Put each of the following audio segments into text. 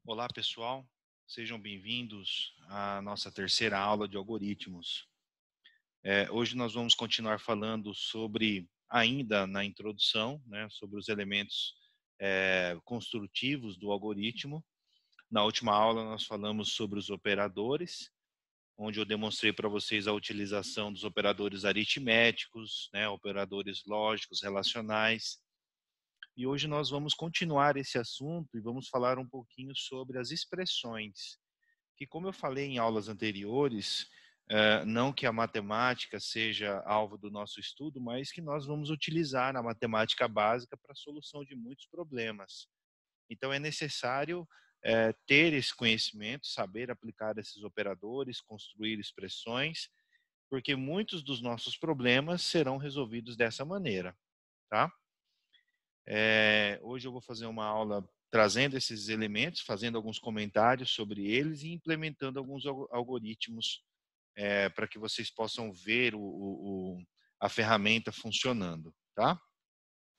Olá, pessoal. Sejam bem-vindos à nossa terceira aula de algoritmos. Hoje nós vamos continuar falando sobre, ainda na introdução, né, sobre os elementos construtivos do algoritmo. Na última aula nós falamos sobre os operadores, onde eu demonstrei para vocês a utilização dos operadores aritméticos, né, operadores lógicos, relacionais. E hoje nós vamos continuar esse assunto e vamos falar um pouquinho sobre as expressões. Que, como eu falei em aulas anteriores, não que a matemática seja alvo do nosso estudo, mas que nós vamos utilizar a matemática básica para a solução de muitos problemas. Então, é necessário ter esse conhecimento, saber aplicar esses operadores, construir expressões, porque muitos dos nossos problemas serão resolvidos dessa maneira, tá? Hoje eu vou fazer uma aula trazendo esses elementos, fazendo alguns comentários sobre eles e implementando alguns algoritmos para que vocês possam ver a ferramenta funcionando, tá?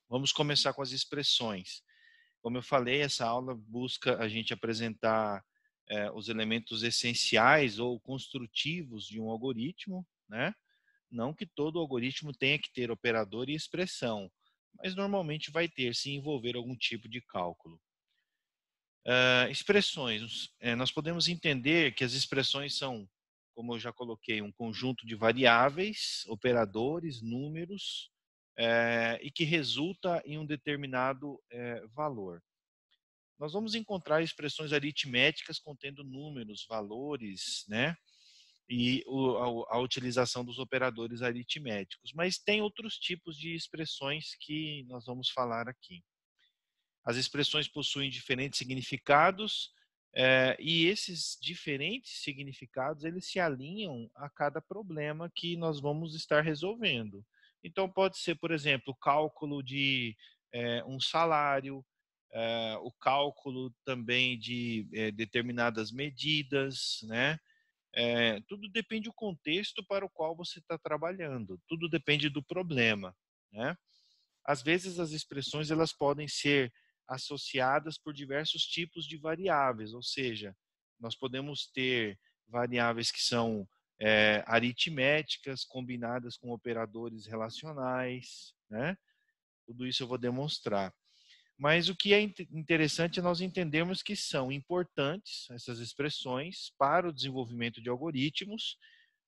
Vamos começar com as expressões. Como eu falei, essa aula busca a gente apresentar os elementos essenciais ou construtivos de um algoritmo, né? Não que todo algoritmo tenha que ter operador e expressão, mas normalmente vai ter, se envolver algum tipo de cálculo. Expressões. Nós podemos entender que as expressões são, como eu já coloquei, um conjunto de variáveis, operadores, números, e que resulta em um determinado valor. Nós vamos encontrar expressões aritméticas contendo números, valores, né? E a utilização dos operadores aritméticos. Mas tem outros tipos de expressões que nós vamos falar aqui. As expressões possuem diferentes significados e esses diferentes significados eles se alinham a cada problema que nós vamos estar resolvendo. Então pode ser, por exemplo, o cálculo de um salário, o cálculo também de determinadas medidas, né? Tudo depende do contexto para o qual você está trabalhando, tudo depende do problema, né? Às vezes as expressões elas podem ser associadas por diversos tipos de variáveis, ou seja, nós podemos ter variáveis que são aritméticas combinadas com operadores relacionais, né? Tudo isso eu vou demonstrar. Mas o que é interessante é nós entendermos que são importantes essas expressões para o desenvolvimento de algoritmos,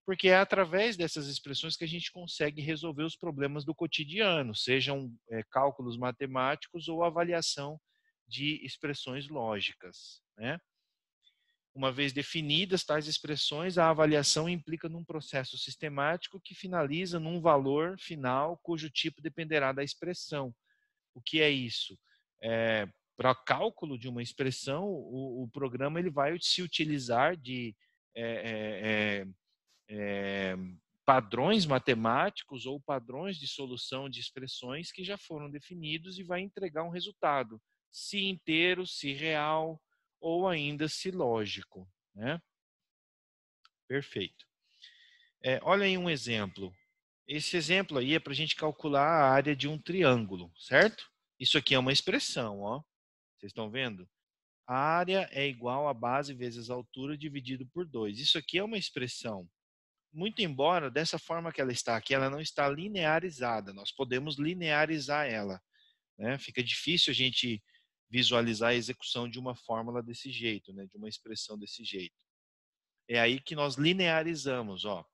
porque é através dessas expressões que a gente consegue resolver os problemas do cotidiano, sejam cálculos matemáticos ou avaliação de expressões lógicas, né? Uma vez definidas tais expressões, a avaliação implica num processo sistemático que finaliza num valor final cujo tipo dependerá da expressão. O que é isso? Para cálculo de uma expressão, o programa ele vai se utilizar de é, é, padrões matemáticos ou padrões de solução de expressões que já foram definidos e vai entregar um resultado, se inteiro, se real ou ainda se lógico, né? Perfeito. Olha aí um exemplo. Esse exemplo aí é para a gente calcular a área de um triângulo, certo? Isso aqui é uma expressão, ó. Vocês estão vendo? A área é igual a base vezes a altura dividido por 2. Isso aqui é uma expressão. Muito embora, dessa forma que ela está aqui, ela não está linearizada. Nós podemos linearizar ela, né? Fica difícil a gente visualizar a execução de uma fórmula desse jeito, né? De uma expressão desse jeito. É aí que nós linearizamos, ó.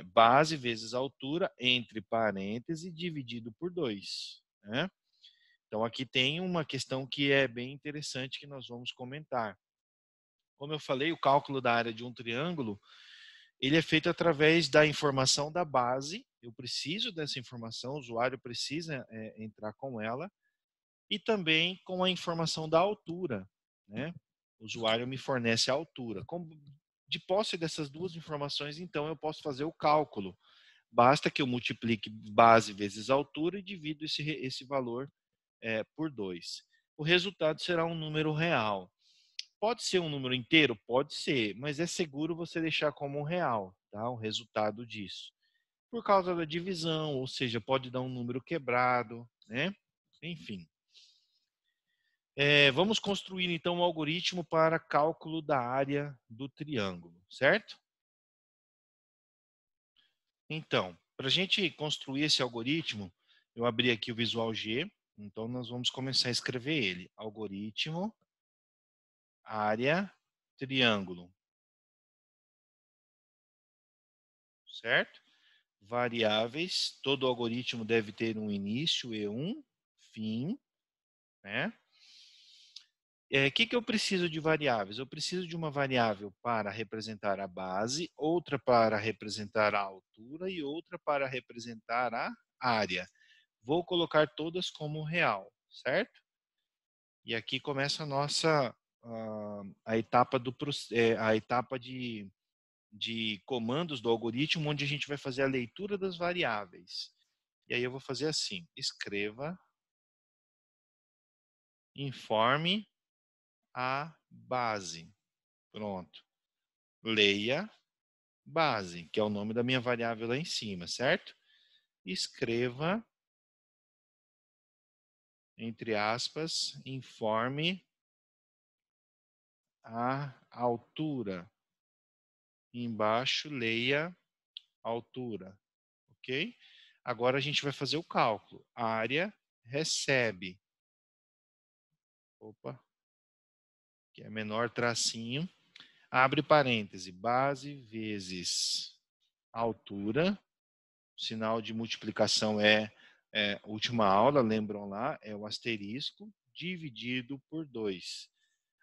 Base vezes altura, entre parênteses, dividido por 2, né? Então, aqui tem uma questão que é bem interessante que nós vamos comentar. Como eu falei, o cálculo da área de um triângulo, ele é feito através da informação da base. Eu preciso dessa informação, o usuário precisa entrar com ela, e também com a informação da altura, né? O usuário me fornece a altura. De posse dessas duas informações, então, eu posso fazer o cálculo. Basta que eu multiplique base vezes altura e divido esse valor por 2. O resultado será um número real. Pode ser um número inteiro? Pode ser, mas é seguro você deixar como um real, tá? O resultado disso. Por causa da divisão, ou seja, pode dar um número quebrado, né? Enfim. Vamos construir então um algoritmo para cálculo da área do triângulo, certo? Então, para a gente construir esse algoritmo, eu abri aqui o Visual G, então nós vamos começar a escrever ele. Algoritmo, área, triângulo, certo? Variáveis, todo algoritmo deve ter um início e um fim, né? Que eu preciso de variáveis? Eu preciso de uma variável para representar a base, outra para representar a altura e outra para representar a área. Vou colocar todas como real, certo? E aqui começa a nossa a etapa a etapa de comandos do algoritmo, onde a gente vai fazer a leitura das variáveis. E aí eu vou fazer assim: escreva, informe a base. Pronto. Leia base, que é o nome da minha variável lá em cima, certo? Escreva, entre aspas, informe a altura. Embaixo, leia altura, ok? Agora a gente vai fazer o cálculo. A área recebe, opa, que é menor tracinho, abre parêntese, base vezes altura, sinal de multiplicação última aula, lembram lá, é o asterisco, dividido por 2.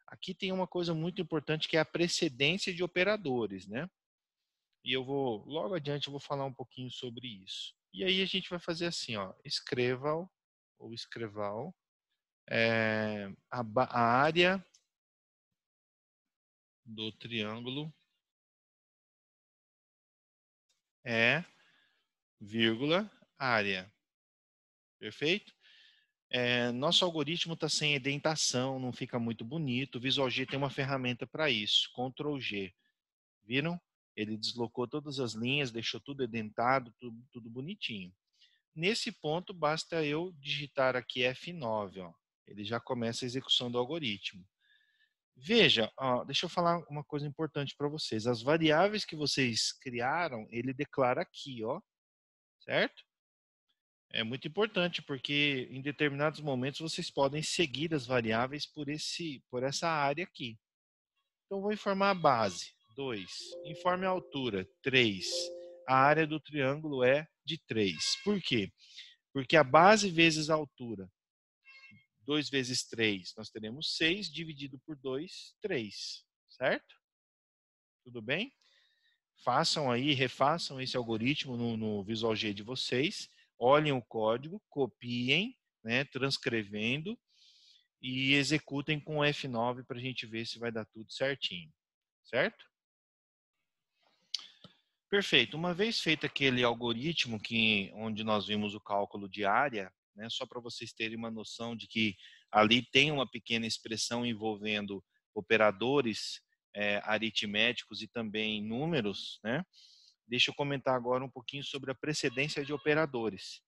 Aqui tem uma coisa muito importante que é a precedência de operadores, né? E eu vou, logo adiante, eu vou falar um pouquinho sobre isso. E aí a gente vai fazer assim, ó, escreval, ou escreval, a área do triângulo é, vírgula, área. Perfeito? Nosso algoritmo está sem indentação, não fica muito bonito. O Visual G tem uma ferramenta para isso, Ctrl G. Viram? Ele deslocou todas as linhas, deixou tudo edentado, tudo bonitinho. Nesse ponto, basta eu digitar aqui F9. Ó. Ele já começa a execução do algoritmo. Veja, ó, deixa eu falar uma coisa importante para vocês. As variáveis que vocês criaram, ele declara aqui, ó, certo? É muito importante porque em determinados momentos vocês podem seguir as variáveis por essa área aqui. Então vou informar a base, 2. Informe a altura, 3. A área do triângulo é de 3. Por quê? Porque a base vezes a altura, 2 vezes 3, nós teremos 6, dividido por 2, 3. Certo? Tudo bem? Façam aí, refaçam esse algoritmo no Visual G de vocês, olhem o código, copiem, né, transcrevendo e executem com F9 para a gente ver se vai dar tudo certinho, certo? Perfeito. Uma vez feito aquele algoritmo onde nós vimos o cálculo de área, né, só para vocês terem uma noção de que ali tem uma pequena expressão envolvendo operadores aritméticos e também números, né? Deixa eu comentar agora um pouquinho sobre a precedência de operadores.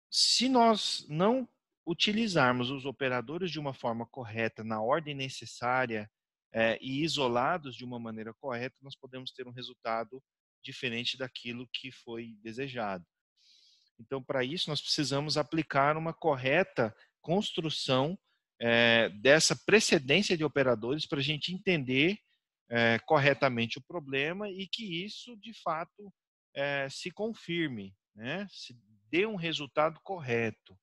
Se nós não utilizarmos os operadores de uma forma correta, na ordem necessária e isolados de uma maneira correta, nós podemos ter um resultado diferente daquilo que foi desejado. Então, para isso, nós precisamos aplicar uma correta construção dessa precedência de operadores para a gente entender corretamente o problema e que isso, de fato, se confirme, né? Se dê um resultado correto.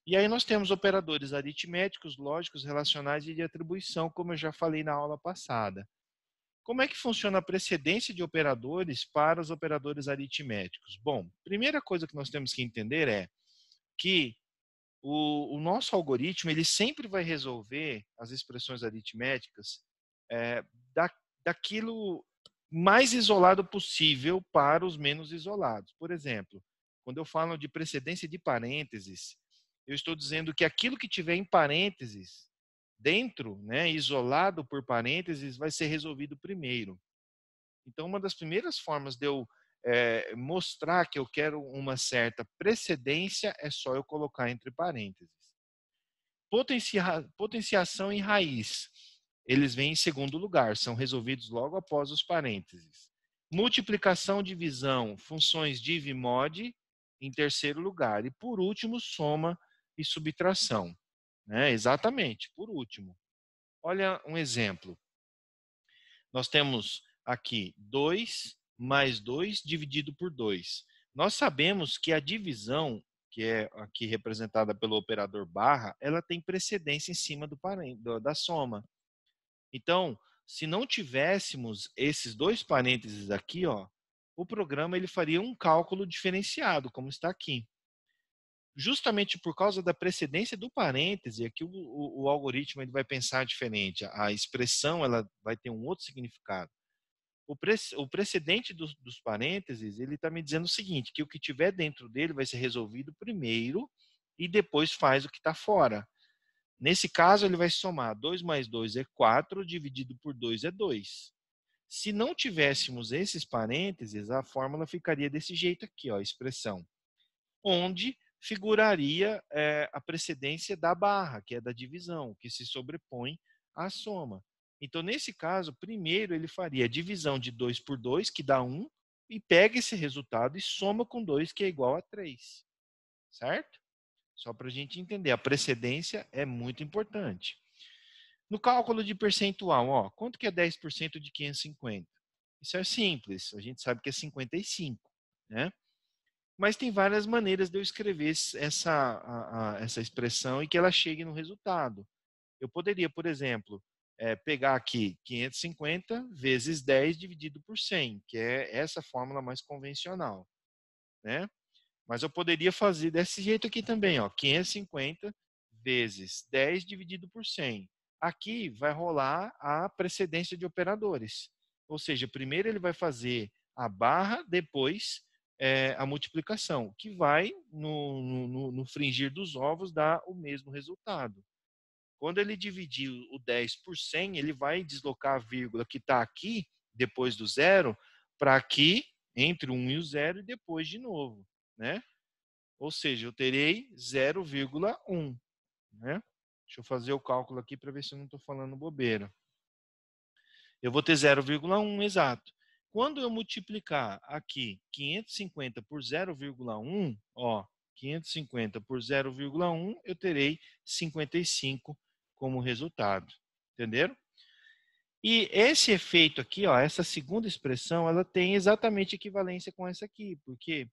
E aí nós temos operadores aritméticos, lógicos, relacionais e de atribuição, como eu já falei na aula passada. Como é que funciona a precedência de operadores para os operadores aritméticos? Bom, primeira coisa que nós temos que entender é que o nosso algoritmo ele sempre vai resolver as expressões aritméticas é, da, daquilo mais isolado possível para os menos isolados. Por exemplo, quando eu falo de precedência de parênteses, eu estou dizendo que aquilo que tiver em parênteses, dentro, né, isolado por parênteses, vai ser resolvido primeiro. Então, uma das primeiras formas de eu mostrar que eu quero uma certa precedência, é só eu colocar entre parênteses. Potenciação e raiz, eles vêm em segundo lugar, são resolvidos logo após os parênteses. Multiplicação, divisão, funções div e mod, em terceiro lugar. E por último, soma e subtração. Exatamente, por último. Olha um exemplo. Nós temos aqui 2 mais 2 dividido por 2. Nós sabemos que a divisão, que é aqui representada pelo operador barra, ela tem precedência em cima da soma. Então, se não tivéssemos esses dois parênteses aqui, ó, o programa ele faria um cálculo diferenciado, como está aqui. Justamente por causa da precedência do parêntese, aqui o algoritmo ele vai pensar diferente. A expressão ela vai ter um outro significado. O precedente dos parênteses, ele está me dizendo o seguinte, que o que tiver dentro dele vai ser resolvido primeiro e depois faz o que está fora. Nesse caso, ele vai somar 2 mais 2 é 4, dividido por 2 é 2. Se não tivéssemos esses parênteses, a fórmula ficaria desse jeito aqui, ó, a expressão, onde figuraria a precedência da barra, que é da divisão, que se sobrepõe à soma. Então, nesse caso, primeiro ele faria a divisão de 2 por 2, que dá 1, e pega esse resultado e soma com 2, que é igual a 3. Certo? Só para a gente entender, a precedência é muito importante. No cálculo de percentual, ó, quanto que é 10% de 550? Isso é simples, a gente sabe que é 55, né? Mas tem várias maneiras de eu escrever essa expressão e que ela chegue no resultado. Eu poderia, por exemplo, pegar aqui 550 vezes 10 dividido por 100, que é essa fórmula mais convencional, né? Mas eu poderia fazer desse jeito aqui também, ó, 550 vezes 10 dividido por 100. Aqui vai rolar a precedência de operadores. Ou seja, primeiro ele vai fazer a barra, depois a multiplicação, que vai, no fringir dos ovos, dar o mesmo resultado. Quando ele dividir o 10 por 100, ele vai deslocar a vírgula que está aqui, depois do zero, para aqui, entre o 1 e o 0, e depois de novo, né? Ou seja, eu terei 0,1, né? Deixa eu fazer o cálculo aqui para ver se eu não estou falando bobeira. Eu vou ter 0,1 exato. Quando eu multiplicar aqui 550 por 0,1, ó, 550 por 0,1, eu terei 55 como resultado. Entenderam? E esse efeito aqui, ó, essa segunda expressão, ela tem exatamente equivalência com essa aqui, porque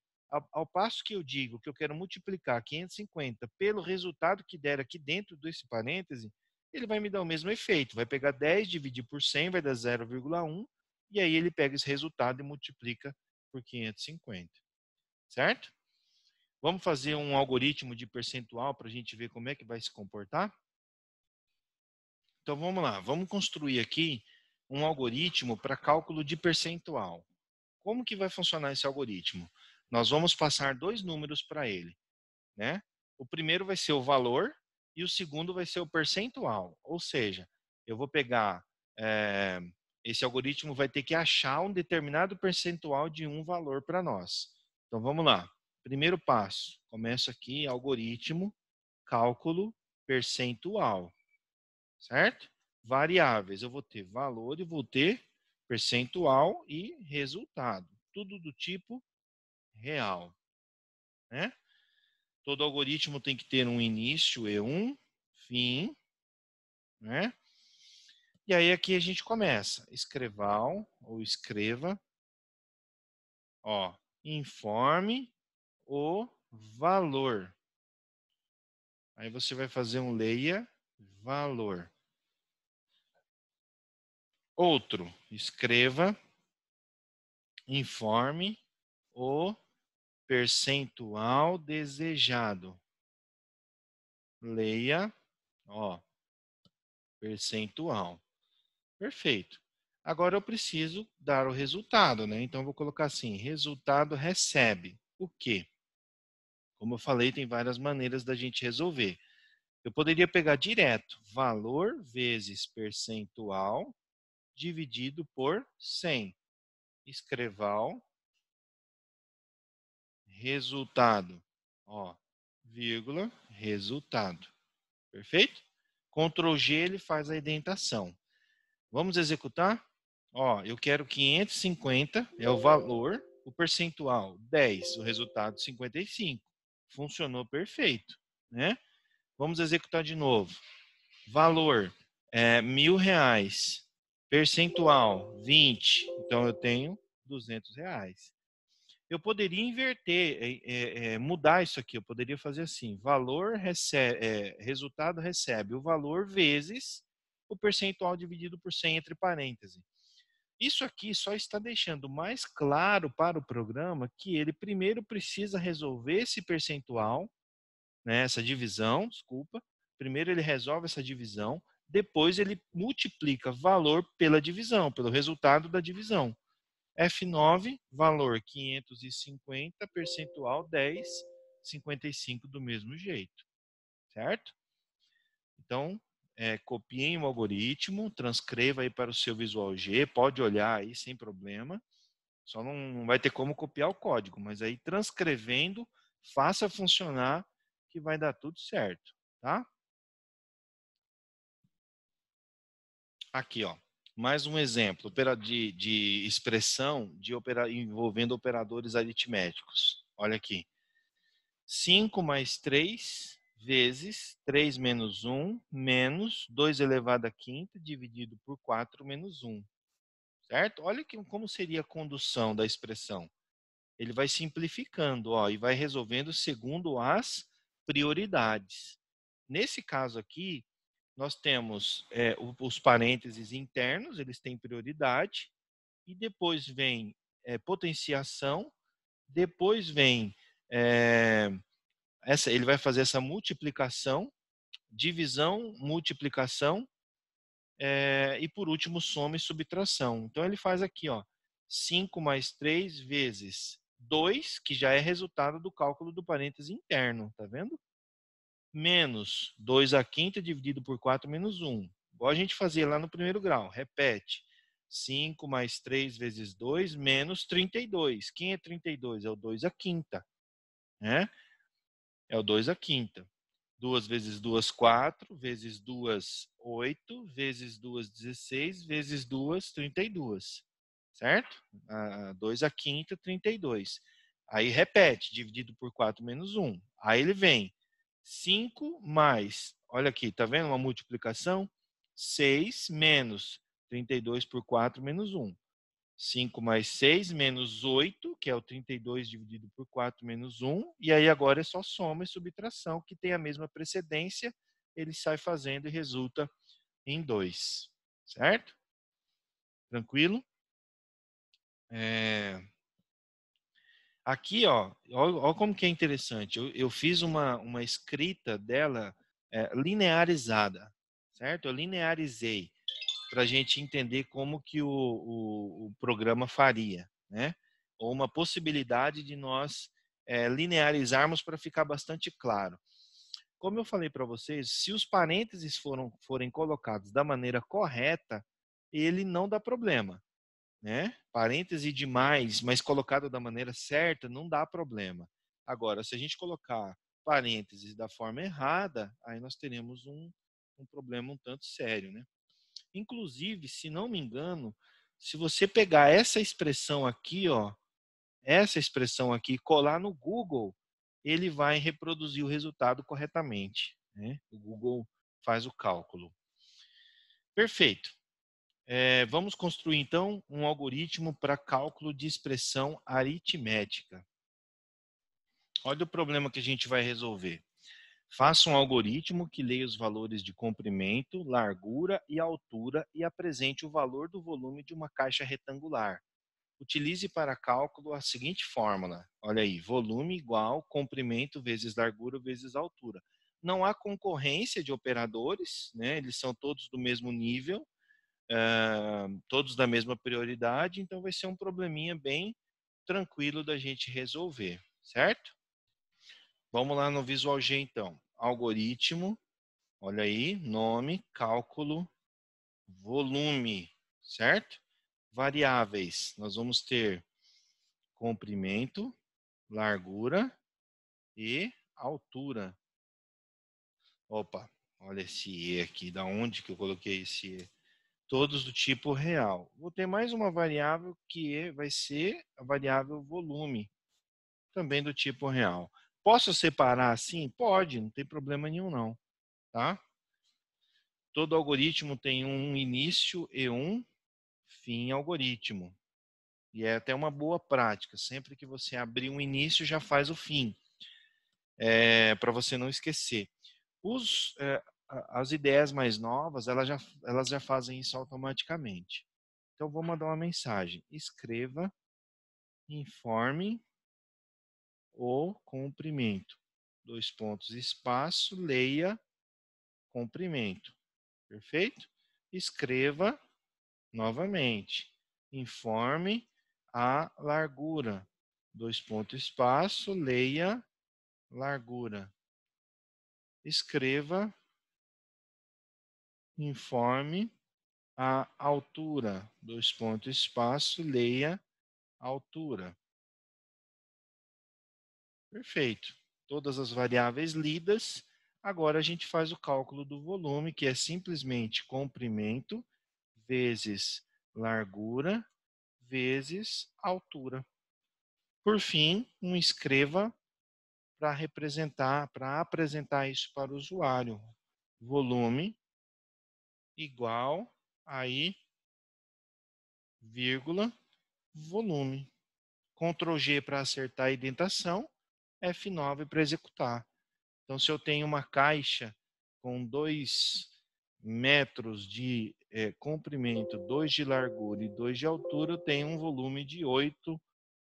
ao passo que eu digo que eu quero multiplicar 550 pelo resultado que der aqui dentro desse parêntese, ele vai me dar o mesmo efeito. Vai pegar 10, dividir por 100, vai dar 0,1, e aí ele pega esse resultado e multiplica por 550. Certo? Vamos fazer um algoritmo de percentual para a gente ver como é que vai se comportar? Então vamos lá, vamos construir aqui um algoritmo para cálculo de percentual. Como que vai funcionar esse algoritmo? Nós vamos passar dois números para ele, né? O primeiro vai ser o valor e o segundo vai ser o percentual. Ou seja, eu vou pegar, esse algoritmo vai ter que achar um determinado percentual de um valor para nós. Então vamos lá. Primeiro passo, começo aqui, algoritmo, cálculo percentual. Certo? Variáveis, eu vou ter valor e vou ter percentual e resultado. Tudo do tipo real. Né? Todo algoritmo tem que ter um início e um fim. Né? E aí aqui a gente começa. Escreval ou escreva. Ó, informe o valor. Aí você vai fazer um leia valor. Outro, escreva, informe o percentual desejado. Leia, ó, percentual. Perfeito. Agora eu preciso dar o resultado, né? Então eu vou colocar assim, resultado recebe o quê? Como eu falei, tem várias maneiras da gente resolver. Eu poderia pegar direto, valor vezes percentual dividido por 100. Escreval resultado. Ó, vírgula, resultado. Perfeito? Ctrl G, ele faz a indentação. Vamos executar? Ó, eu quero 550, é o valor, o percentual 10, o resultado 55. Funcionou perfeito, né? Vamos executar de novo. Valor R$ 1.000, percentual 20, então eu tenho R$ 200. Eu poderia inverter, mudar isso aqui. Eu poderia fazer assim: valor recebe, resultado recebe o valor vezes o percentual dividido por 100 entre parênteses. Isso aqui só está deixando mais claro para o programa que ele primeiro precisa resolver esse percentual, né, essa divisão, desculpa. Primeiro ele resolve essa divisão, depois ele multiplica valor pela divisão, pelo resultado da divisão. F9, valor 550, percentual 10, 55 do mesmo jeito, certo? Então, copiem o algoritmo, transcreva aí para o seu Visual G, pode olhar aí sem problema, só não vai ter como copiar o código, mas aí transcrevendo, faça funcionar que vai dar tudo certo, tá? Aqui, ó, mais um exemplo de expressão envolvendo operadores aritméticos. Olha aqui. 5 mais 3 vezes 3 menos 1 menos 2 elevado à quinta dividido por 4 menos 1. Certo? Olha como seria a condução da expressão. Ele vai simplificando, ó, e vai resolvendo segundo as prioridades. Nesse caso aqui, nós temos os parênteses internos, eles têm prioridade, e depois vem potenciação, depois vem ele vai fazer essa multiplicação, divisão, multiplicação, e por último soma e subtração. Então ele faz aqui, ó, 5 mais 3 vezes 2, que já é resultado do cálculo do parêntese interno, tá vendo? Menos 2 à quinta dividido por 4 menos 1. Igual a gente fazia lá no primeiro grau. Repete. 5 mais 3 vezes 2 menos 32. Quem é 32? É o 2 à quinta, né? É o 2 à quinta. 2 vezes 2, 4, vezes 2, 8, vezes 2, 16, vezes 2, 32. Certo? 2 à quinta, 32. Aí repete, dividido por 4 menos 1. Aí ele vem 5 mais, olha aqui, tá vendo uma multiplicação? 6 menos 32 por 4 menos 1. 5 mais 6 menos 8, que é o 32 dividido por 4 menos 1. E aí agora é só soma e subtração, que tem a mesma precedência. Ele sai fazendo e resulta em 2. Certo? Tranquilo? Aqui, ó como que é interessante. Eu fiz uma escrita dela linearizada, certo? Eu linearizei para a gente entender como que o programa faria, né? Ou uma possibilidade de nós linearizarmos para ficar bastante claro. Como eu falei para vocês, se os parênteses forem colocados da maneira correta, ele não dá problema, né? Parêntese demais, mas colocado da maneira certa, não dá problema. Agora, se a gente colocar parênteses da forma errada, aí nós teremos um problema um tanto sério, né? Inclusive, se não me engano, se você pegar essa expressão aqui, ó, essa expressão aqui, colar no Google, ele vai reproduzir o resultado corretamente, né? O Google faz o cálculo. Perfeito. Vamos construir, então, um algoritmo para cálculo de expressão aritmética. Olha o problema que a gente vai resolver. Faça um algoritmo que leia os valores de comprimento, largura e altura e apresente o valor do volume de uma caixa retangular. Utilize para cálculo a seguinte fórmula. Olha aí, volume igual comprimento vezes largura vezes altura. Não há concorrência de operadores, né? Eles são todos do mesmo nível, todos da mesma prioridade, então vai ser um probleminha bem tranquilo da gente resolver, certo? Vamos lá no Visual G então. Algoritmo, olha aí, nome, cálculo, volume, certo? Variáveis, nós vamos ter comprimento, largura e altura. Opa, olha esse E aqui, da onde que eu coloquei esse E? Todos do tipo real. Vou ter mais uma variável que vai ser a variável volume, também do tipo real. Posso separar assim? Pode, não tem problema nenhum não, tá? Todo algoritmo tem um início e um fim algoritmo. E é até uma boa prática. Sempre que você abrir um início, já faz o fim. Para você não esquecer. As ideias mais novas, elas já fazem isso automaticamente. Então, vou mandar uma mensagem. Escreva, informe o comprimento. Dois pontos, espaço, leia, comprimento. Perfeito? Escreva novamente. Informe a largura. Dois pontos, espaço, leia, largura. Escreva, informe a altura. Dois pontos, espaço, leia, altura. Perfeito. Todas as variáveis lidas. Agora a gente faz o cálculo do volume, que é simplesmente comprimento vezes largura vezes altura. Por fim, escreva para apresentar isso para o usuário. Volume igual aí, vírgula, volume. Ctrl G para acertar a indentação, F9 para executar. Então, se eu tenho uma caixa com 2 metros de comprimento, 2 de largura e 2 de altura, eu tenho um volume de 8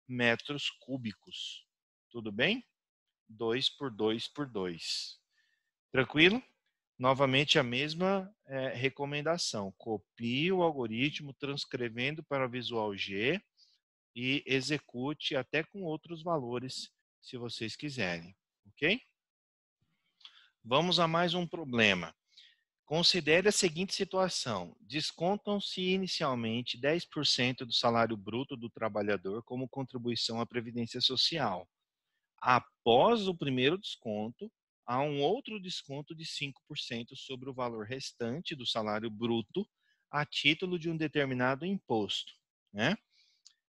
metros cúbicos. Tudo bem? 2 por 2 por 2. Tranquilo? Novamente a mesma recomendação. Copie o algoritmo transcrevendo para Visual G e execute até com outros valores, se vocês quiserem. Ok? Vamos a mais um problema. Considere a seguinte situação. Descontam-se inicialmente 10% do salário bruto do trabalhador como contribuição à Previdência Social. Após o primeiro desconto, há um outro desconto de 5% sobre o valor restante do salário bruto a título de um determinado imposto, né?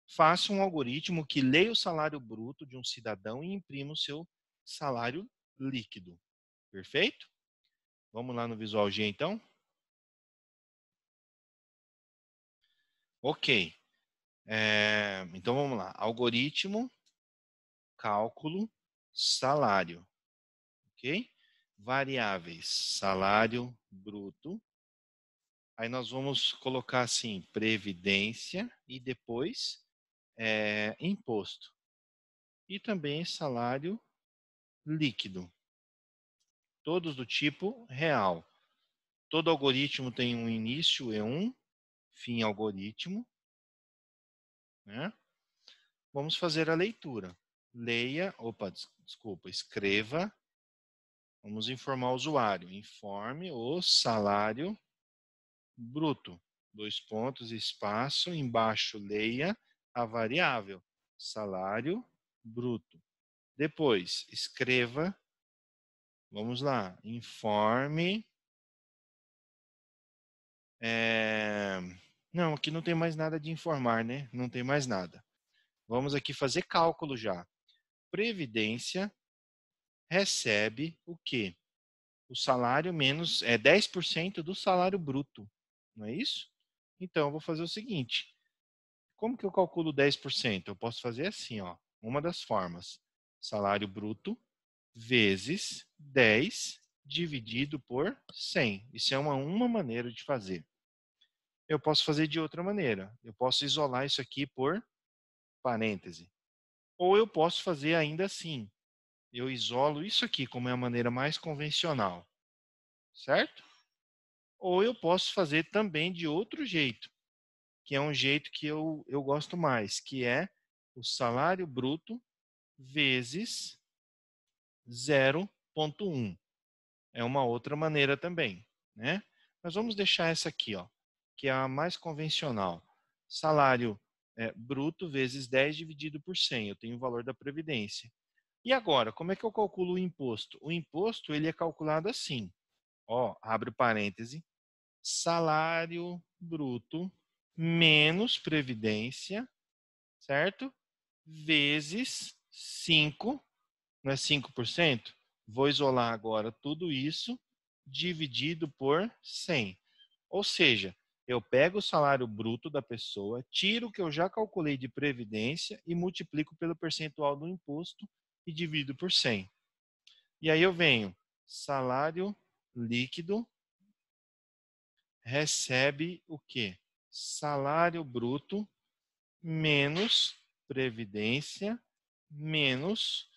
Faça um algoritmo que leia o salário bruto de um cidadão e imprima o seu salário líquido. Perfeito? Vamos lá no Visual G, então? Ok. Então, vamos lá. Algoritmo, cálculo, salário. Ok? Variáveis, salário bruto. Aí nós vamos colocar assim, previdência e depois imposto. E também salário líquido. Todos do tipo real. Todo algoritmo tem um início e um fim algoritmo, né? Vamos fazer a leitura. Leia, desculpa, escreva. Vamos informar o usuário. Informe o salário bruto. Dois pontos, espaço, embaixo leia a variável. Salário bruto. Depois, escreva. Vamos lá. Informe. Não, aqui não tem mais nada de informar, né? Não tem mais nada. Vamos aqui fazer cálculo já. Previdência recebe o quê? O salário menos 10% do salário bruto. Não é isso? Então, eu vou fazer o seguinte. Como que eu calculo 10%? Eu posso fazer assim, ó. Uma das formas. Salário bruto vezes 10 dividido por 100. Isso é uma maneira de fazer. Eu posso fazer de outra maneira. Eu posso isolar isso aqui por parêntese. Ou eu posso fazer ainda assim. Eu isolo isso aqui como é a maneira mais convencional. Certo? Ou eu posso fazer também de outro jeito, que é um jeito que eu gosto mais, que é o salário bruto vezes 0,1. É uma outra maneira também, né? Mas vamos deixar essa aqui, ó, que é a mais convencional. Salário bruto vezes 10 dividido por 100. Eu tenho o valor da previdência. E agora, como é que eu calculo o imposto? O imposto ele é calculado assim. Ó, abre parêntese. Salário bruto menos previdência, certo? Vezes 5, não é 5%? Vou isolar agora tudo isso dividido por 100. Ou seja, eu pego o salário bruto da pessoa, tiro o que eu já calculei de previdência e multiplico pelo percentual do imposto e divido por 100. E aí eu venho, salário líquido recebe o quê? Salário bruto menos previdência menos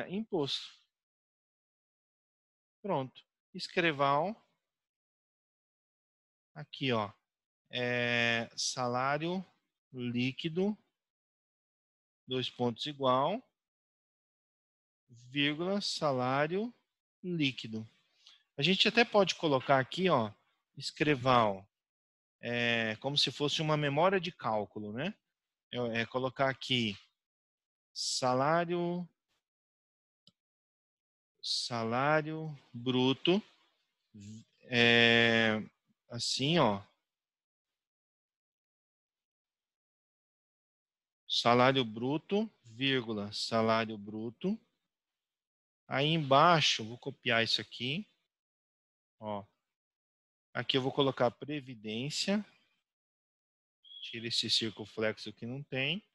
imposto. Pronto. Escrevam aqui, ó, salário líquido, dois pontos igual, vírgula, salário líquido. A gente até pode colocar aqui, ó, escrevam, como se fosse uma memória de cálculo, né? Colocar aqui salário bruto, assim, ó, salário bruto, vírgula, salário bruto. Aí embaixo, vou copiar isso aqui, ó. Aqui eu vou colocar previdência. Tira esse circunflexo que não tem.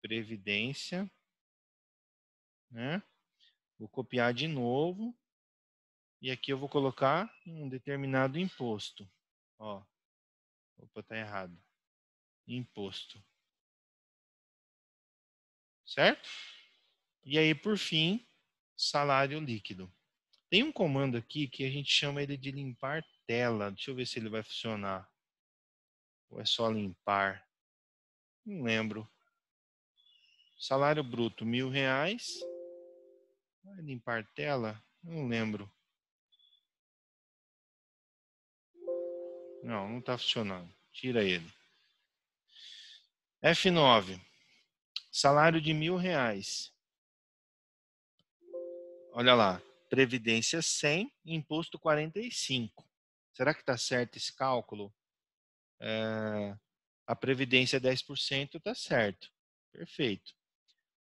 Previdência, né? Vou copiar de novo. E aqui eu vou colocar um determinado imposto. Ó. Opa, tá errado. Imposto. Certo? E aí, por fim, salário líquido. Tem um comando aqui que a gente chama ele de limpar tela. Deixa eu ver se ele vai funcionar. Ou é só limpar? Não lembro. Salário bruto, R$1.000. Vai limpar tela? Não lembro. Não está funcionando. Tira ele. F9. Salário de R$1.000. Olha lá. Previdência 100, imposto 45. Será que está certo esse cálculo? A previdência é 10%, está certo. Perfeito.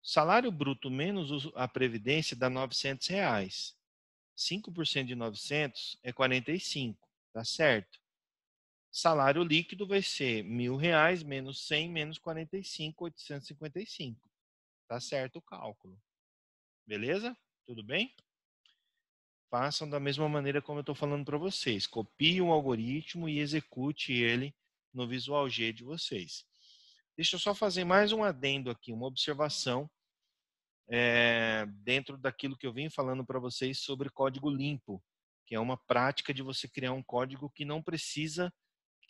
Salário bruto menos a previdência dá R$900. 5% de 900 é 45, tá certo? Salário líquido vai ser R$1.000 menos 100 menos 45, 855. Tá certo o cálculo. Beleza? Tudo bem? Façam da mesma maneira como eu estou falando para vocês. Copie o algoritmo e execute ele no Visual G de vocês. Deixa eu só fazer mais um adendo aqui, uma observação dentro daquilo que eu vim falando para vocês sobre código limpo, que é uma prática de você criar um código que não precisa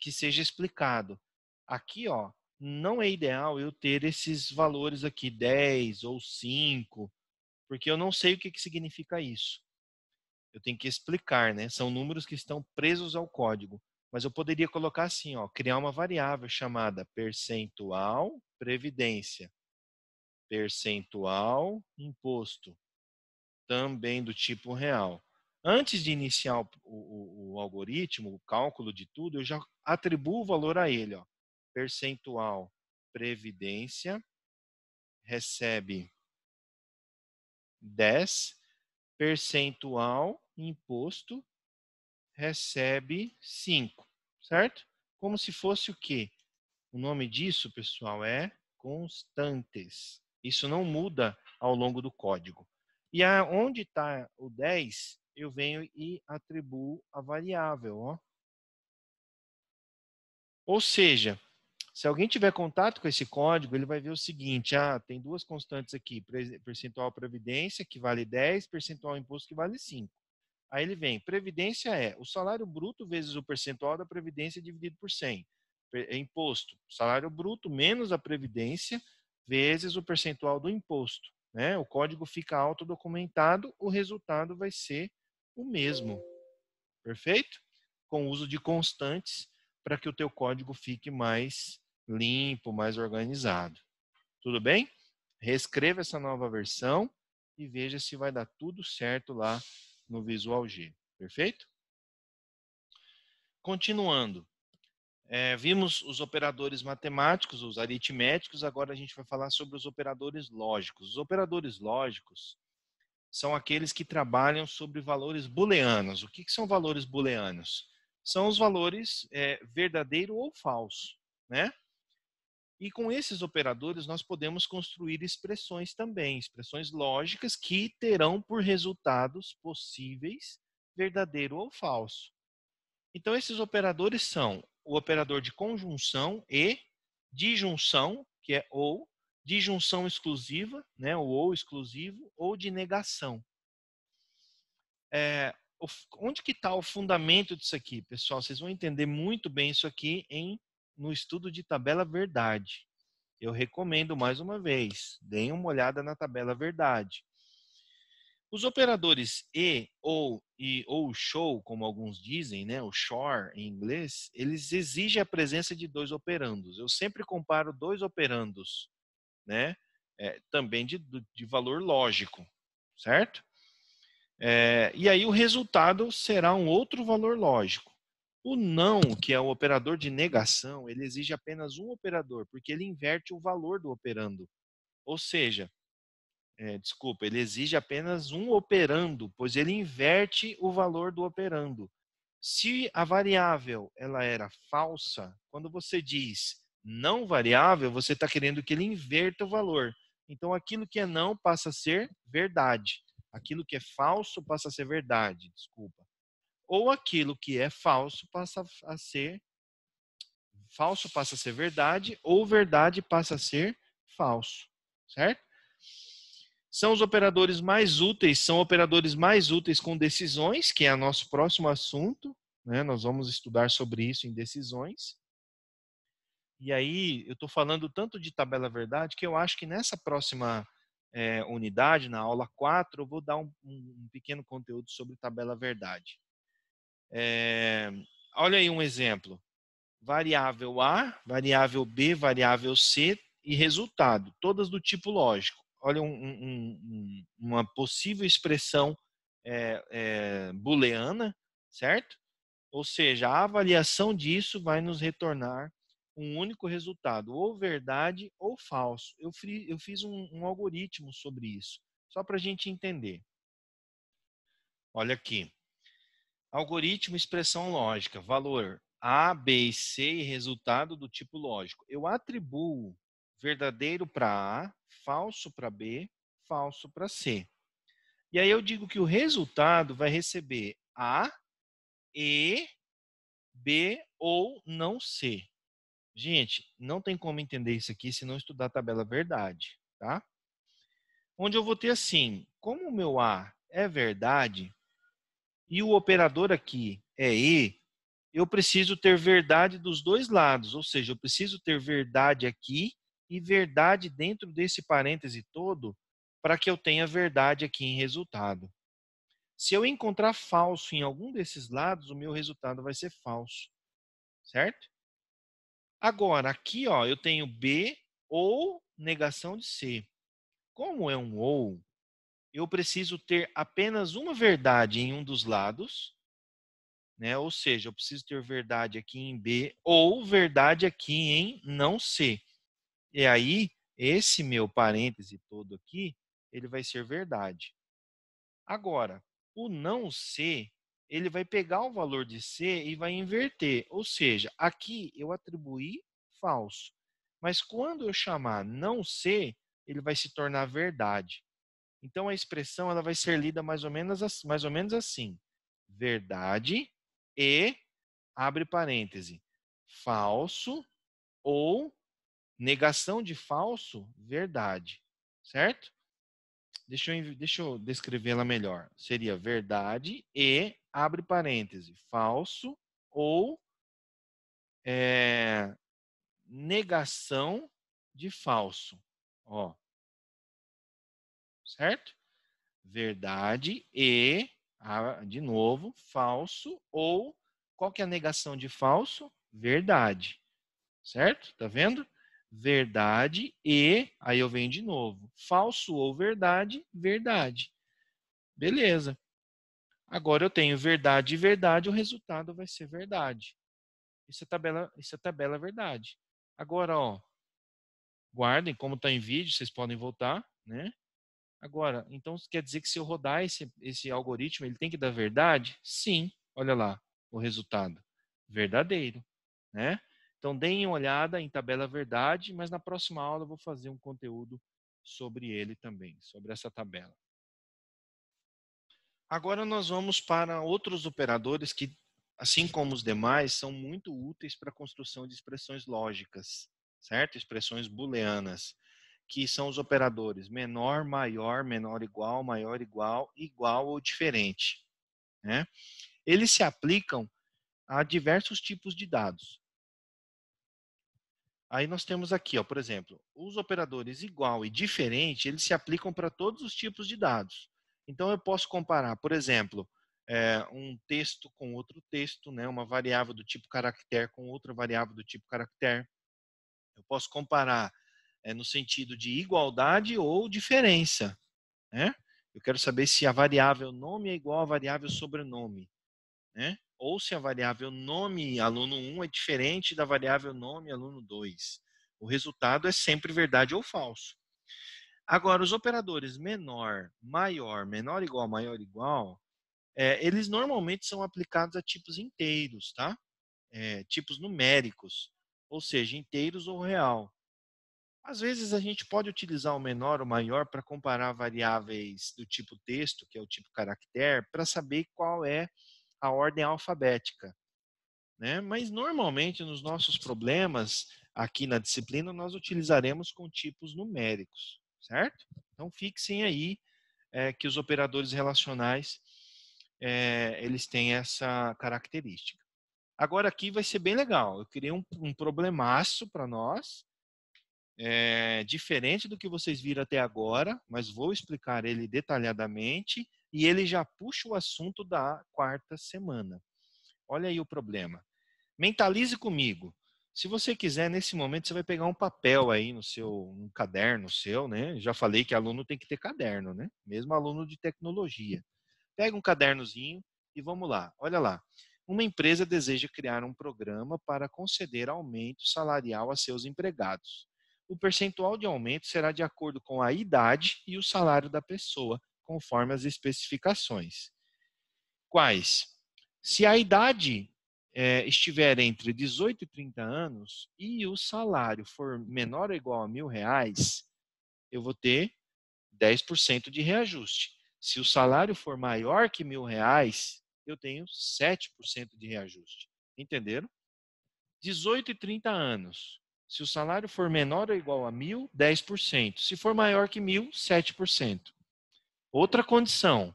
que seja explicado. Aqui, ó, não é ideal eu ter esses valores aqui, 10 ou 5, porque eu não sei o que significa isso. Eu tenho que explicar, né? São números que estão presos ao código. Mas eu poderia colocar assim, ó, criar uma variável chamada percentual previdência, percentual imposto, também do tipo real. Antes de iniciar o algoritmo, o cálculo de tudo, eu já atribuo o valor a ele. Ó. Percentual previdência recebe 10, percentual imposto recebe 5, certo? Como se fosse o quê? O nome disso, pessoal, é constantes. Isso não muda ao longo do código. E onde está o 10, eu venho e atribuo a variável. Ó. Ou seja, se alguém tiver contato com esse código, ele vai ver o seguinte, tem duas constantes aqui, percentual previdência, que vale 10, percentual imposto, que vale 5. Aí ele vem, previdência é o salário bruto vezes o percentual da previdência dividido por 100. Imposto, salário bruto menos a previdência vezes o percentual do imposto. Né? O código fica autodocumentado, o resultado vai ser o mesmo. Perfeito? Com o uso de constantes para que o teu código fique mais limpo, mais organizado. Tudo bem? Reescreva essa nova versão e veja se vai dar tudo certo lá no Visual G. Perfeito? Continuando. Vimos os operadores matemáticos, os aritméticos, agora a gente vai falar sobre os operadores lógicos. Os operadores lógicos são aqueles que trabalham sobre valores booleanos. O que são valores booleanos? São os valores verdadeiro ou falso, né? E com esses operadores nós podemos construir expressões também, expressões lógicas que terão por resultados possíveis verdadeiro ou falso. Então esses operadores são o operador de conjunção e disjunção, que é ou, disjunção exclusiva, né, o ou exclusivo, ou de negação. Onde que está o fundamento disso aqui, pessoal? Vocês vão entender muito bem isso aqui no estudo de tabela verdade. Eu recomendo mais uma vez, deem uma olhada na tabela verdade. Os operadores ou show, como alguns dizem, né, o shore em inglês, eles exigem a presença de dois operandos. Eu sempre comparo dois operandos, né, também de valor lógico, certo? E aí o resultado será um outro valor lógico. O não, que é o operador de negação, ele exige apenas um operador, porque ele inverte o valor do operando. Ou seja, ele exige apenas um operando, pois ele inverte o valor do operando. Se a variável ela era falsa, quando você diz não variável, você está querendo que ele inverta o valor. Então, aquilo que é não passa a ser verdade. Aquilo que é falso passa a ser verdade, desculpa. Ou aquilo que é falso passa a ser verdade, ou verdade passa a ser falso, certo? São operadores mais úteis com decisões, que é o nosso próximo assunto, né? Nós vamos estudar sobre isso em decisões. E aí, eu estou falando tanto de tabela verdade, que eu acho que nessa próxima unidade, na aula 4, eu vou dar um pequeno conteúdo sobre tabela verdade. Olha aí um exemplo. Variável A, variável B, variável C e resultado, todas do tipo lógico. Olha uma possível expressão booleana, certo? Ou seja, a avaliação disso vai nos retornar um único resultado, ou verdade ou falso. Eu fiz um algoritmo sobre isso, só para a gente entender. Olha aqui. Algoritmo, expressão lógica, valor A, B e C e resultado do tipo lógico. Eu atribuo verdadeiro para A, falso para B, falso para C. E aí eu digo que o resultado vai receber A, E, B ou não C. Gente, não tem como entender isso aqui se não estudar a tabela verdade, tá? Onde eu vou ter assim, como o meu A é verdade e o operador aqui é E, eu preciso ter verdade dos dois lados, ou seja, eu preciso ter verdade aqui e verdade dentro desse parêntese todo para que eu tenha verdade aqui em resultado. Se eu encontrar falso em algum desses lados, o meu resultado vai ser falso, certo? Agora, aqui ó, eu tenho B ou negação de C. Como é um ou, eu preciso ter apenas uma verdade em um dos lados, né? Ou seja, eu preciso ter verdade aqui em B ou verdade aqui em não C. E aí, esse meu parêntese todo aqui, ele vai ser verdade. Agora, o não C, ele vai pegar o valor de C e vai inverter. Ou seja, aqui eu atribuí falso. Mas quando eu chamar não C, ele vai se tornar verdade. Então a expressão ela vai ser lida mais ou menos assim. Verdade e, abre parêntese, falso ou negação de falso, verdade. Certo? Deixa eu descrevê-la melhor. Seria verdade e, abre parêntese, falso ou negação de falso. Ó, certo? Verdade e, de novo, falso ou qual que é a negação de falso? Verdade. certo? Tá vendo? Verdade e, aí eu venho de novo, falso ou verdade, verdade. Beleza. Agora eu tenho verdade e verdade, o resultado vai ser verdade. Isso é tabela verdade. Agora, ó, guardem, como está em vídeo, vocês podem voltar, né? Agora, então quer dizer que se eu rodar esse algoritmo, ele tem que dar verdade? Sim. Olha lá o resultado. Verdadeiro, né? Então deem uma olhada em tabela verdade, mas na próxima aula eu vou fazer um conteúdo sobre ele também, sobre essa tabela. Agora nós vamos para outros operadores que, assim como os demais, são muito úteis para a construção de expressões lógicas, certo? Expressões booleanas, que são os operadores menor, maior igual, igual ou diferente, né? Eles se aplicam a diversos tipos de dados. Aí nós temos aqui, ó, por exemplo, os operadores igual e diferente, eles se aplicam para todos os tipos de dados. Então eu posso comparar, por exemplo, um texto com outro texto, né, uma variável do tipo caractere com outra variável do tipo caractere. Eu posso comparar no sentido de igualdade ou diferença, né? Eu quero saber se a variável nome é igual à variável sobrenome, né? Ou se a variável nome aluno 1 é diferente da variável nome aluno 2. O resultado é sempre verdade ou falso. Agora, os operadores menor, maior igual, eles normalmente são aplicados a tipos inteiros, tá? Tipos numéricos, ou seja, inteiros ou real. Às vezes a gente pode utilizar o menor ou maior para comparar variáveis do tipo texto, que é o tipo caractere, para saber qual é a ordem alfabética, né? Mas normalmente nos nossos problemas aqui na disciplina nós utilizaremos com tipos numéricos, certo? Então fixem aí que os operadores relacionais eles têm essa característica. Agora aqui vai ser bem legal. Eu criei um problemaço para nós, diferente do que vocês viram até agora, mas vou explicar ele detalhadamente e ele já puxa o assunto da quarta semana. Olha aí o problema. Mentalize comigo. Se você quiser, nesse momento, você vai pegar um papel aí no seu, um caderno seu, né? Já falei que aluno tem que ter caderno, né? Mesmo aluno de tecnologia. Pega um cadernozinho e vamos lá. Olha lá. Uma empresa deseja criar um programa para conceder aumento salarial a seus empregados. O percentual de aumento será de acordo com a idade e o salário da pessoa, conforme as especificações. Quais? Se a idade estiver entre 18 e 30 anos e o salário for menor ou igual a R$ 1.000, eu vou ter 10% de reajuste. Se o salário for maior que R$ 1.000, eu tenho 7% de reajuste. Entenderam? 18 e 30 anos. Se o salário for menor ou igual a 1.000, 10%. Se for maior que 1.000, 7%. Outra condição,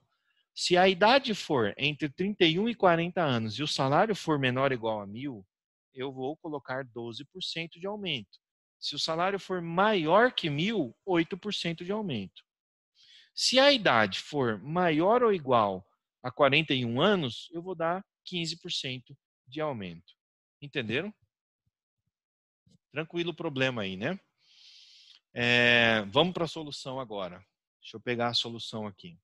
se a idade for entre 31 e 40 anos e o salário for menor ou igual a 1.000, eu vou colocar 12% de aumento. Se o salário for maior que 1.000, 8% de aumento. Se a idade for maior ou igual a 41 anos, eu vou dar 15% de aumento. Entenderam? Tranquilo o problema aí, né? Vamos para a solução agora. Deixa eu pegar a solução aqui.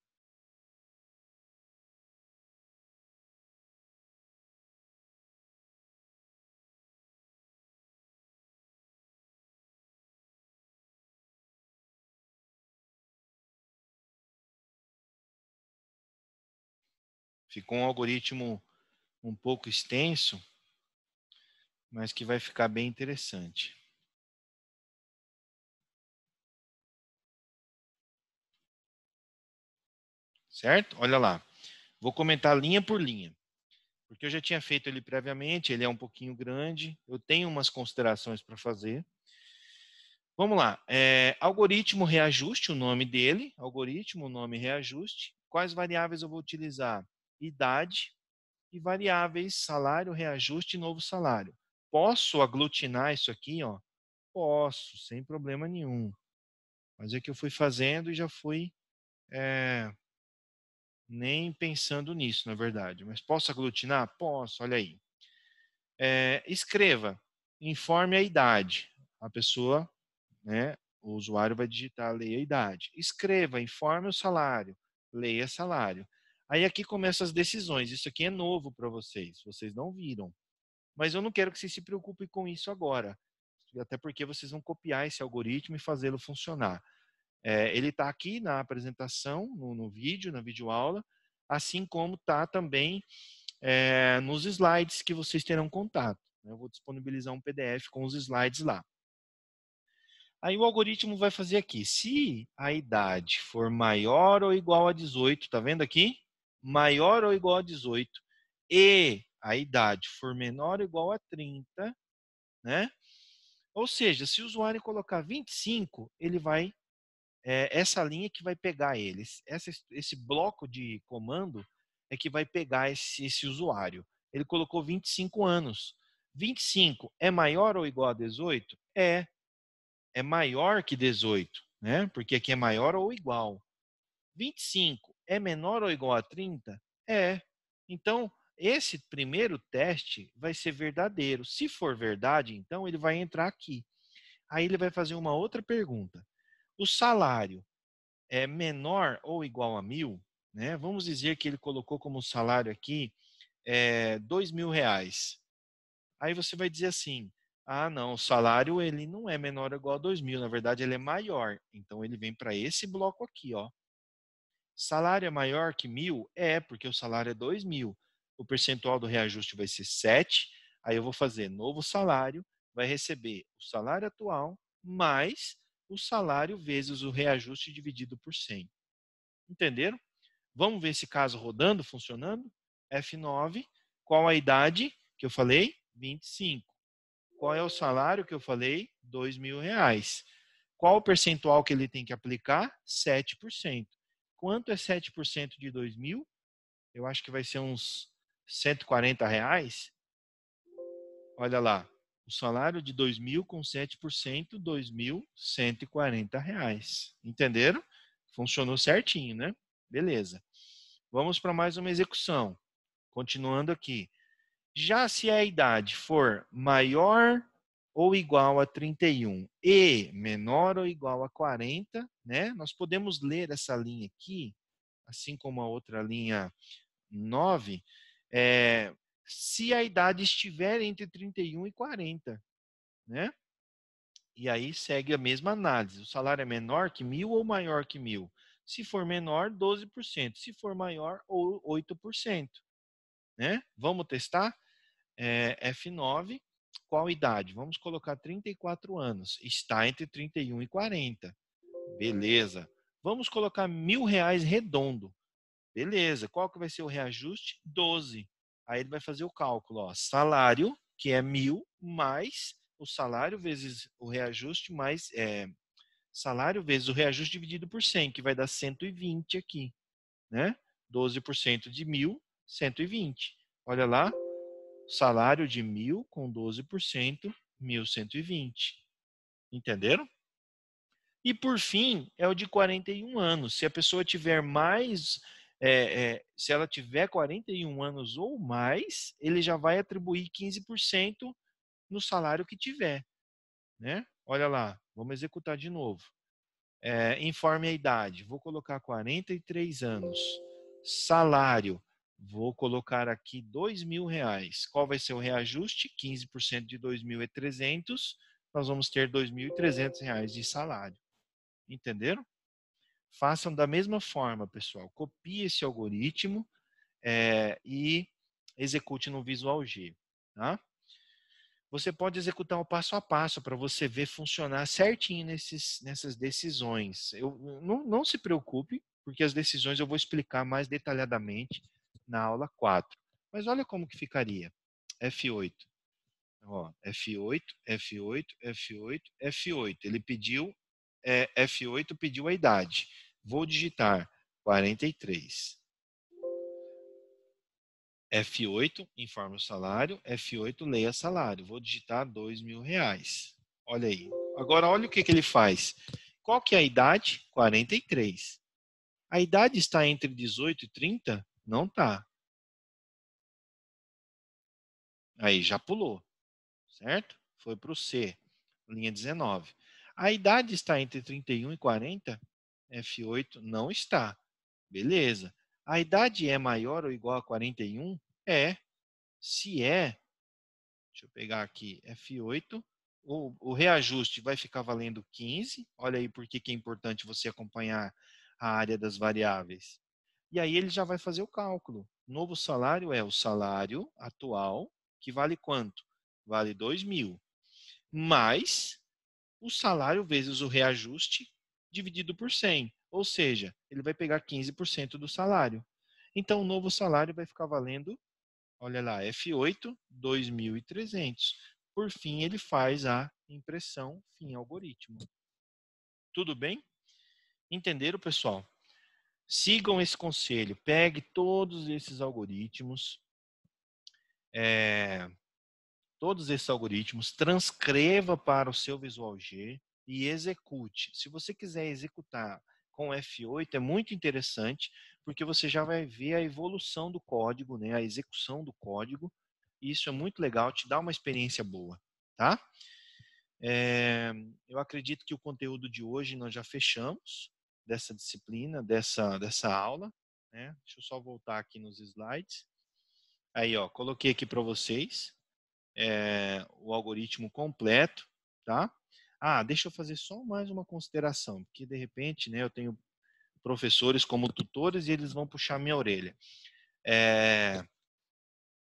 Ficou um algoritmo um pouco extenso, mas que vai ficar bem interessante. Certo? Olha lá. Vou comentar linha por linha, porque eu já tinha feito ele previamente, ele é um pouquinho grande, eu tenho umas considerações para fazer. Vamos lá. Algoritmo reajuste, o nome dele. Algoritmo, nome reajuste. Quais variáveis eu vou utilizar? Idade e variáveis salário, reajuste e novo salário. Posso aglutinar isso aqui? Ó? Posso, sem problema nenhum. Mas é que eu fui fazendo e já fui nem pensando nisso, na verdade. Mas posso aglutinar? Posso, olha aí. Escreva. informe a idade. A pessoa, né, o usuário vai digitar, leia a idade. Escreva, informe o salário, leia salário. Aí aqui começam as decisões. Isso aqui é novo para vocês não viram. Mas eu não quero que vocês se preocupem com isso agora. Até porque vocês vão copiar esse algoritmo e fazê-lo funcionar. Ele está aqui na apresentação, no vídeo, na videoaula, assim como está também nos slides que vocês terão contato. Eu vou disponibilizar um PDF com os slides lá. Aí o algoritmo vai fazer aqui. Se a idade for maior ou igual a 18, tá vendo aqui? Maior ou igual a 18. E a idade for menor ou igual a 30, né? Ou seja, se o usuário colocar 25, ele vai essa linha que vai pegar eles. Esse bloco de comando é que vai pegar esse usuário. Ele colocou 25 anos. 25 é maior ou igual a 18? É maior que 18, né? Porque aqui é maior ou igual. 25 é menor ou igual a 30? Então, esse primeiro teste vai ser verdadeiro. Se for verdade, então ele vai entrar aqui. Aí ele vai fazer uma outra pergunta. O salário é menor ou igual a 1.000, né? Vamos dizer que ele colocou como salário aqui R$ 2.000. Aí você vai dizer assim, ah, não, o salário ele não é menor ou igual a 2.000, na verdade ele é maior. Então ele vem para esse bloco aqui, ó. Salário é maior que 1.000? Porque o salário é 2.000. O percentual do reajuste vai ser 7. Aí eu vou fazer novo salário, vai receber o salário atual mais o salário vezes o reajuste dividido por 100. Entenderam? Vamos ver esse caso rodando, funcionando? F9. Qual a idade que eu falei? 25. Qual é o salário que eu falei? R$ 2.000. Qual o percentual que ele tem que aplicar? 7%. Quanto é 7% de 2.000? Eu acho que vai ser uns R$ 140. Olha lá. O salário de 2.000 com 7%, R$ 2.140. Entenderam? Funcionou certinho, né? Beleza. Vamos para mais uma execução. Continuando aqui. Já se a idade for maior ou igual a 31 e menor ou igual a 40, né? Nós podemos ler essa linha aqui, assim como a outra linha 9, se a idade estiver entre 31 e 40, né? E aí segue a mesma análise. O salário é menor que 1.000 ou maior que 1.000? Se for menor, 12%. Se for maior, 8%. Né? Vamos testar? F9, qual idade? Vamos colocar 34 anos. Está entre 31 e 40. Beleza. Vamos colocar R$ 1.000 redondo. Beleza. Qual que vai ser o reajuste? 12. Aí ele vai fazer o cálculo. Ó. Salário, que é 1.000, mais o salário vezes o reajuste, mais salário vezes o reajuste dividido por 100, que vai dar 120 aqui. Né? 12% de 1.000, 120. Olha lá, salário de 1.000 com 12%, 1.120. Entenderam? E por fim, é o de 41 anos. Se a pessoa tiver mais, se ela tiver 41 anos ou mais, ele já vai atribuir 15% no salário que tiver. Né? Olha lá, vamos executar de novo. Informe a idade. Vou colocar 43 anos. Salário. Vou colocar aqui R$ 2.000. Qual vai ser o reajuste? 15% de 2.000 é 300. Nós vamos ter R$ 2.300 de salário. Entenderam? Façam da mesma forma, pessoal. Copie esse algoritmo e execute no Visual G. Tá? Você pode executar o passo a passo para você ver funcionar certinho nessas decisões. Não se preocupe, porque as decisões eu vou explicar mais detalhadamente na aula 4. Mas olha como que ficaria. F8. Ó, F8, F8, F8, F8. Ele pediu, F8 pediu a idade. Vou digitar 43. F8, informa o salário. F8, leia salário. Vou digitar R$ 2.000. Olha aí. Agora, olha o que ele faz. Qual que é a idade? 43. A idade está entre 18 e 30? Não está. Aí, já pulou. Certo? foi para o C, linha 19. A idade está entre 31 e 40? F8 não está. Beleza. A idade é maior ou igual a 41? É. Se é, deixa eu pegar aqui, F8, o reajuste vai ficar valendo 15. Olha aí por que é importante você acompanhar a área das variáveis. E aí ele já vai fazer o cálculo. Novo salário é o salário atual, que vale quanto? Vale 2.000. Mais o salário vezes o reajuste dividido por 100. Ou seja, ele vai pegar 15% do salário. Então, o novo salário vai ficar valendo, olha lá, F8, 2.300. Por fim, ele faz a impressão fim algoritmo. Tudo bem? Entenderam, pessoal? Sigam esse conselho. Pegue todos esses algoritmos, transcreva para o seu Visual G e execute. Se você quiser executar com F8, é muito interessante, porque você já vai ver a evolução do código, né, a execução do código. Isso é muito legal, te dá uma experiência boa, tá? Eu acredito que o conteúdo de hoje nós já fechamos, dessa disciplina, dessa aula, né? Deixa eu só voltar aqui nos slides. Aí, ó, coloquei aqui para vocês o algoritmo completo, tá? Ah, deixa eu fazer só mais uma consideração, porque de repente, né, eu tenho professores como tutores e eles vão puxar minha orelha.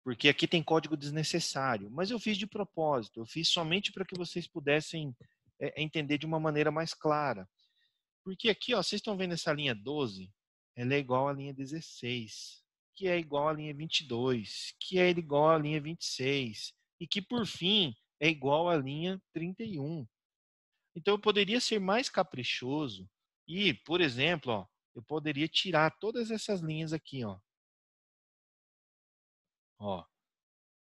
Porque aqui tem código desnecessário, mas eu fiz de propósito, eu fiz somente para que vocês pudessem entender de uma maneira mais clara. Porque aqui, ó, vocês estão vendo essa linha 12? Ela é igual à linha 16, que é igual à linha 22, que é igual à linha 26, e que, por fim, é igual à linha 31. Então, eu poderia ser mais caprichoso e, por exemplo, ó, eu poderia tirar todas essas linhas aqui, ó,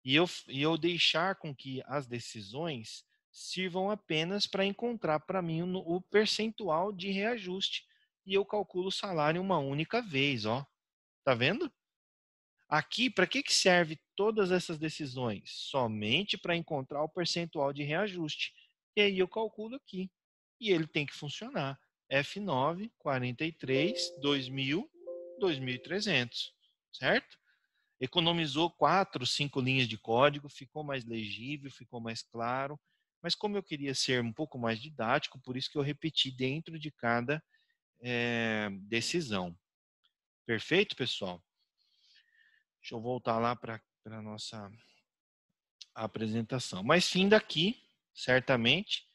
e eu deixar com que as decisões sirvam apenas para encontrar para mim o percentual de reajuste. E eu calculo o salário uma única vez, ó. Tá vendo? Aqui, para que serve todas essas decisões? Somente para encontrar o percentual de reajuste. E aí eu calculo aqui. E ele tem que funcionar. F9, 43, 2.000, 2.300. Certo? Economizou 4, 5 linhas de código, ficou mais legível, ficou mais claro. Mas como eu queria ser um pouco mais didático, por isso que eu repeti dentro de cada decisão. Perfeito, pessoal? Deixa eu voltar lá para a nossa apresentação. Mas fim daqui, certamente,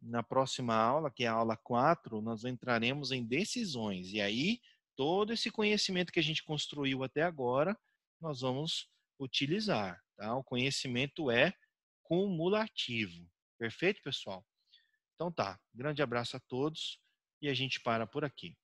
na próxima aula, que é a aula 4, nós entraremos em decisões. E aí, todo esse conhecimento que a gente construiu até agora, nós vamos utilizar. Tá? O conhecimento é cumulativo. Perfeito, pessoal? Então tá. Grande abraço a todos e a gente para por aqui.